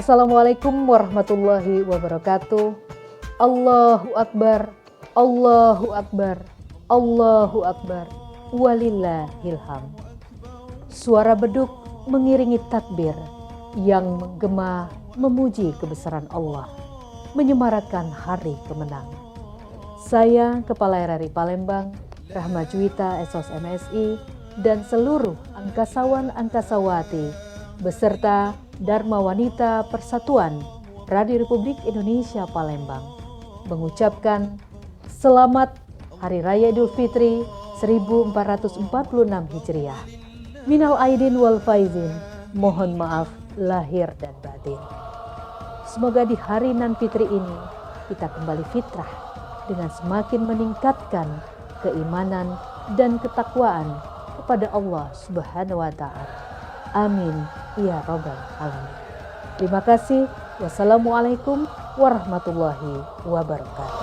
Assalamualaikum warahmatullahi wabarakatuh. Allahu Akbar, Allahu Akbar, Allahu Akbar, walillahil hamd. Suara beduk mengiringi takbir yang menggema memuji kebesaran Allah, menyemarakan hari kemenangan. Saya, Kepala RRI Palembang, Rahma Juwita SOS MSI, dan seluruh angkasawan-angkasawati beserta Dharma Wanita Persatuan Radio Republik Indonesia Palembang mengucapkan selamat Hari Raya Idul Fitri 1446 Hijriah. Minal aidin wal faizin, mohon maaf lahir dan batin. Semoga di hari nan fitri ini kita kembali fitrah dengan semakin meningkatkan keimanan dan ketakwaan kepada Allah Subhanahu wa Ta'ala. Amin ya rabbal alamin. Terima kasih. Wassalamualaikum warahmatullahi wabarakatuh.